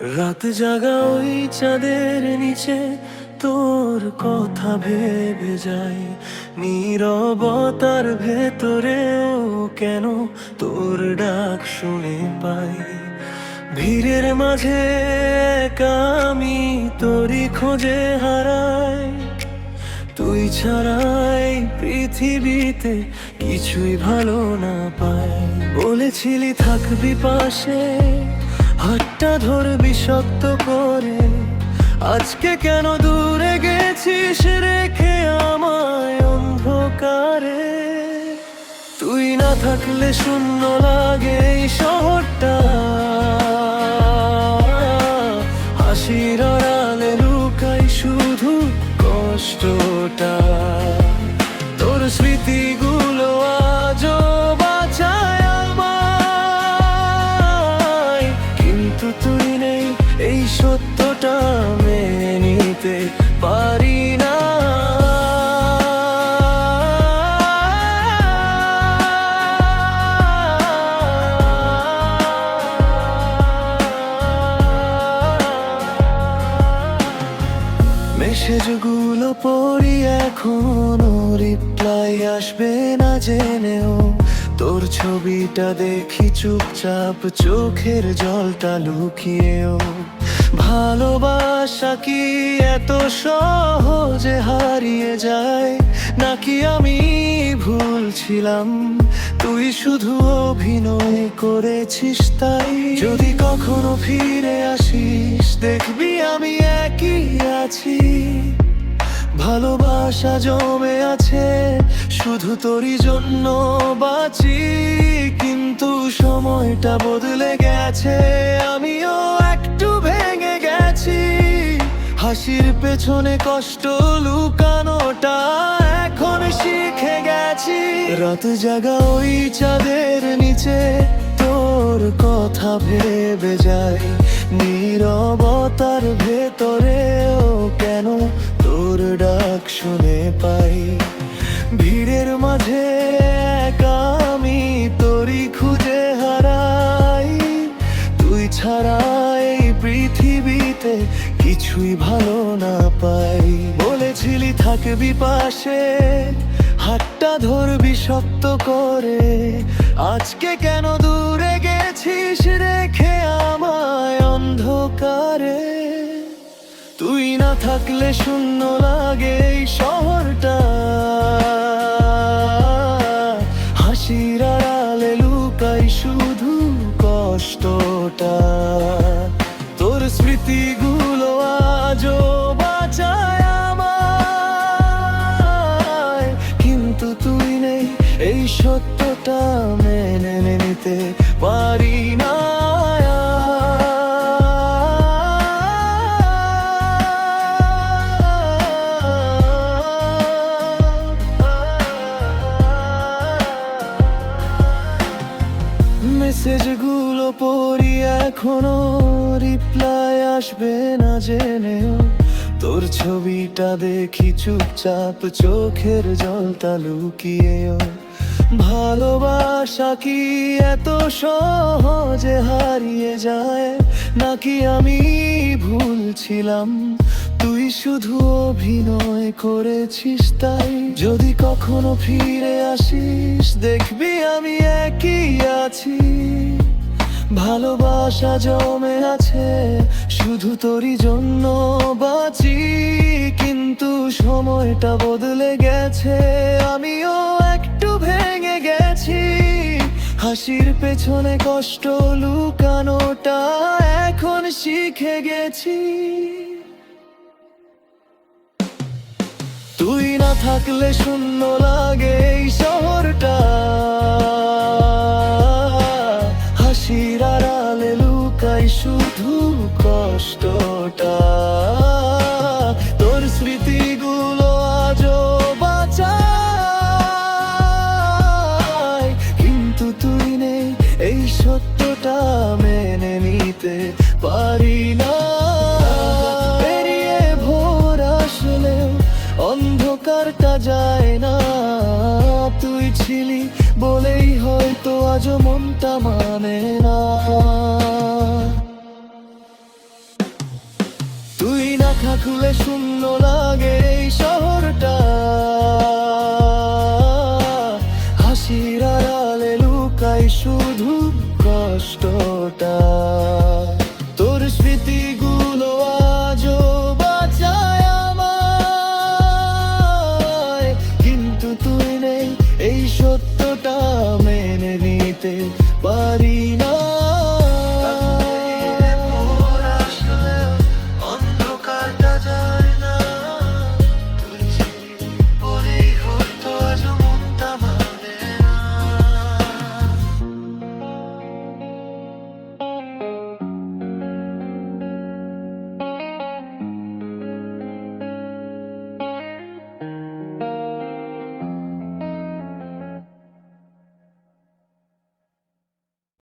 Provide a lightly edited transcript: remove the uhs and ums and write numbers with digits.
রাত জাগা ওই চাঁদের নিচে তোর কথা ভেবে যাই, নীরবতার ভেতরেও কেন তোর ডাক শুনে পাই। ভিড়ের মাঝে একা আমি তোরই খোঁজে হারাই, তুই ছাড়াই পৃথিবীতে কিছুই ভালো না পাই। বলেছিলি থাকবি পাশে, হাতটা ধরবি শক্ত করে, আজকে কেন দূরে গেছিস রেখে আমায় অন্ধকারে। তুই না থাকলে শূন্য লাগে এই শহরটা, হাসির আড়ালে লুকাই শুধু কষ্টটা। তোর স্মৃতিগুলো আজও বাঁচায় আমায়, কিন্তু তুই নেই এই সত্যটা মেনে নিতে পারি না। মেসেজগুলো পড়ি এখনো, রিপ্লাই আসবে না জেনেও, তোর ছবিটা দেখি চুপচাপ চোখের জলটা লুকিয়েও। ভালোবাসা কি এত সহজে হারিয়ে যায়, নাকি আমি ভুল ছিলাম, তুই শুধু অভিনয় করেছিস তাই। যদি কখনো ফিরে আসিস দেখবি আমি একই আছি, ভালোবাসা জমে আছে শুধু তোরই জন্য বাঁচি। কিন্তু সময়টা বদলে গেছে, আমিও একটু ভেঙে গেছি, হাসির পেছনে কষ্ট লুকানোটা এখন শিখে গেছি। রাত জাগা ওই চাঁদের নিচে তোর কথা ভেবে যাই, নীরবতার ভেতরেও কেন তোর ডাক শুনে পাই। ভিড়ের মাঝে একা আমি তোরই খুঁজে হারাই, তুই ছাড়া এই পৃথিবীতে কিছুই ভালো না পাই। বলেছিলি থাকবি পাশে, হাতটা ধরবি শক্ত করে, আজকে কেন দূরে গেছিস রেখে আমায় অন্ধকারে। তুই না থাকলে শূন্য লাগে এই শহরটা, হাসির আড়ালে লুকাই শুধু কষ্টটা। তোর স্মৃতিগুলো আজও বাঁচায় আমায়, কিন্তু তুই নেই এই সত্যটা মেনে নিতে পারি না। মেসেজগুলো পড়ি এখনো, রিপ্লাই আসবে না জেনেও, তোর ছবিটা দেখি চুপচাপ চোখের জলটা লুকিয়েও। ভালোবাসা কি এত সহজে হারিয়ে যায়, নাকি আমি ভুল ছিলাম, তুই শুধু অভিনয় করেছিস তাই। যদি কখনো ফিরে আসিস দেখবি আমি একই আছি, ভালোবাসা জমে আছে শুধু তোরই জন্য বাঁচি। কিন্তু সময়টা বদলে গেছে, আমিও একটু ভেঙে গেছি, হাসির পেছনে কষ্ট লুকানোটা এখন শিখে গেছি। তুই না থাকলে শূন্য লাগে এই শহরটা, হাসির আড়ালে লুকাই শুধু কষ্টটা। তোর স্মৃতিগুলো আজও বাঁচায়, কিন্তু তুই নেই এই সত্যটা মেনে নিতে পারি না। পেরিয়ে ভোর আসলেও অন্ধকারটা যায় না, তুই ছিলি বলেই হয়তো আজও মনটা মানে না। থাকলে শূন্য লাগে এই শহরটা, হাসির আড়ালে লুকাই শুধু কষ্টটা।